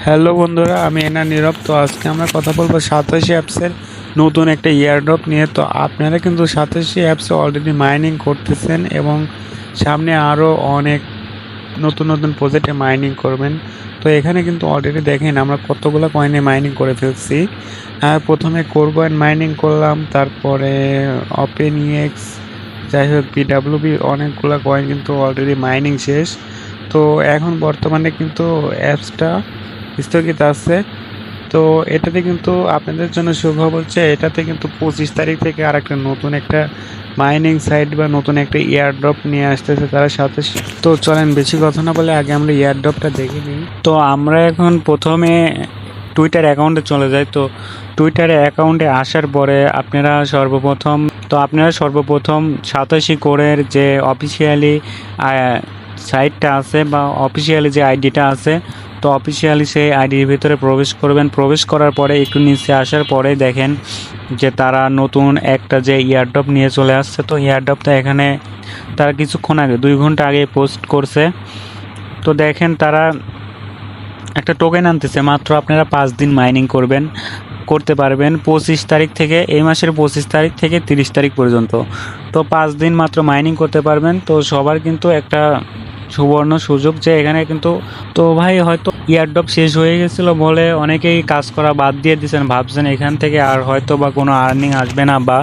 Hello বন্ধুরা, আমি এনা নীরব। তো আজকে আমরা কথা বলবো 87 অ্যাপসের নতুন একটা ইয়ারড্রপ নিয়ে। তো আপনারা কিন্তু 87 অ্যাপসে অলরেডি মাইনিং করতেছেন এবং সামনে আরও অনেক নতুন নতুন প্রজেক্টে মাইনিং করবেন। তো এখানে কিন্তু অলরেডি দেখেন আমরা কতগুলো কয়েনে মাইনিং করে ফেলছি। প্রথমে কোর কয়েন মাইনিং করলাম, তারপরে ওপেন ইএক্স, যাই হোক পিডাব্লিউবি, অনেকগুলো কয়েন কিন্তু অলরেডি মাইনিং শেষ। তো এখন বর্তমানে কিন্তু অ্যাপসটা স্থগিত আছে। তো এটাতে কিন্তু আপনাদের জন্য সুখবর হচ্ছে, এটাতে কিন্তু 25 তারিখ থেকে আর একটা নতুন একটা মাইনিং সাইট বা নতুন একটা এয়ারড্রপ নিয়ে আসতেছে তার সাথে। তো চলেন বেশি কথা না বলে আগে আমরা এয়ারড্রপটা দেখে নিই। তো আমরা এখন প্রথমে টুইটার অ্যাকাউন্টে চলে যাই। তো টুইটারে অ্যাকাউন্টে আসার পরে আপনারা সর্বপ্রথম 87 কোরের যে অফিসিয়ালি সাইটটা আছে বা অফিসিয়ালি যে আইডিটা আছে, তো অফিসিয়ালি সেই আইডির ভিতরে প্রবেশ করবেন। প্রবেশ করার পরে একটু নিচে আসার পরে দেখেন যে তারা নতুন একটা যে এয়ারড্রপ নিয়ে চলে আসছে। তো এয়ারড্রপটা এখানে তারা কিছুক্ষণ আগে 2 ঘন্টা আগে পোস্ট করছে। তো দেখেন তারা একটা টোকেন আনতেছে, মাত্র আপনারা 5 দিন মাইনিং করতে পারবেন 25 তারিখ থেকে, এই মাসের 25 তারিখ থেকে 30 তারিখ পর্যন্ত। তো 5 দিন মাত্র মাইনিং করতে পারবেন। তো সবার কিন্তু একটা সুবর্ণ সুযোগ যে এখানে কিন্তু, তো ভাই হয়তো ইয়ারড্রপ শেষ হয়ে গেছিল বলে অনেকেই কাজ করা বাদ দিয়ে দিয়েছেন, ভাবছেন এখান থেকে আর হয়তো বা কোনো আর্নিং আসবে না বা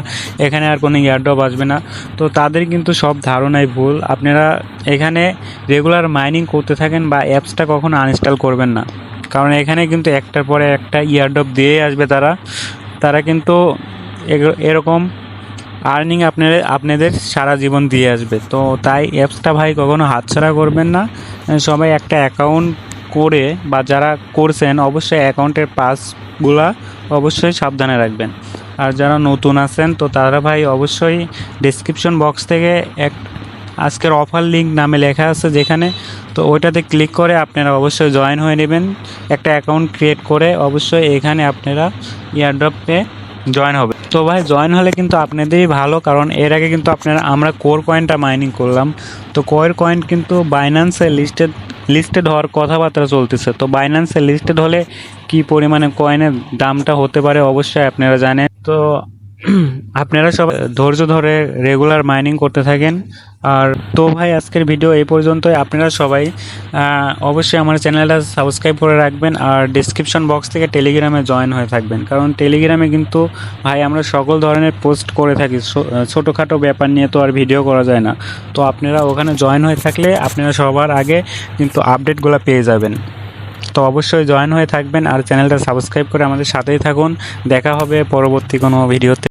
এখানে আর কোনো ইয়ারড্রপ আসবে না। তো তাদের কিন্তু সব ধারণাই ভুল। আপনারা এখানে রেগুলার মাইনিং করতে থাকেন বা অ্যাপসটা কখনো আনইনস্টল করবেন না, কারণ এখানে কিন্তু একটার পরে একটা ইয়ারড্রপ দিয়ে আসবে তারা কিন্তু এরকম আর্নিং আপনাদের সারা জীবন দিয়ে আসবে। তো তাই অ্যাপসটা ভাই কখনো হাতছাড়া করবেন না। সবাই একটা অ্যাকাউন্ট করে বা যারা করছেন অবশ্যই অ্যাকাউন্টের পাসগুলা অবশ্যই সাবধানে রাখবেন। আর যারা নতুন আছেন তো তারা ভাই অবশ্যই ডেসক্রিপশন বক্স থেকে আজকের অফার লিঙ্ক নামে লেখা আছে যেখানে, তো ওইটাতে ক্লিক করে আপনারা অবশ্যই জয়েন হয়ে নেবেন। একটা অ্যাকাউন্ট ক্রিয়েট করে অবশ্যই এখানে আপনারা এয়ারড্রপে জয়েন হবে। তো ভাই জয়েন হলে কিন্তু আপনাদেরই ভালো, কারণ এর আগে কিন্তু আমরা কোর কয়েনটা মাইনিং করলাম। তো কোর কয়েন কিন্তু বাইন্যান্সে লিস্টেড হওয়ার কথাবার্তা চলতেছে। তো বাইন্যান্সে লিস্টেড হলে কি পরিমাণে কয়েনের দামটা হতে পারে অবশ্যই আপনারা জানেন। তো আপনারা সবাই ধৈর্য ধরে রেগুলার মাইনিং করতে থাকেন। আর তো ভাই আজকের ভিডিও এই পর্যন্তই। আপনারা সবাই অবশ্যই আমার চ্যানেলটা সাবস্ক্রাইব করে রাখবেন আর ডিসক্রিপশন বক্স থেকে টেলিগ্রামে জয়েন হয়ে থাকবেন, কারণ টেলিগ্রামে কিন্তু ভাই আমরা সকল ধরনের পোস্ট করে থাকি। ছোটোখাটো ব্যাপার নিয়ে তো আর ভিডিও করা যায় না। তো আপনারা ওখানে জয়েন হয়ে থাকলে আপনারা সবার আগে কিন্তু আপডেটগুলো পেয়ে যাবেন। তো অবশ্যই জয়েন হয়ে থাকবেন আর চ্যানেলটা সাবস্ক্রাইব করে আমাদের সাথেই থাকুন। দেখা হবে পরবর্তী কোনো ভিডিওতে।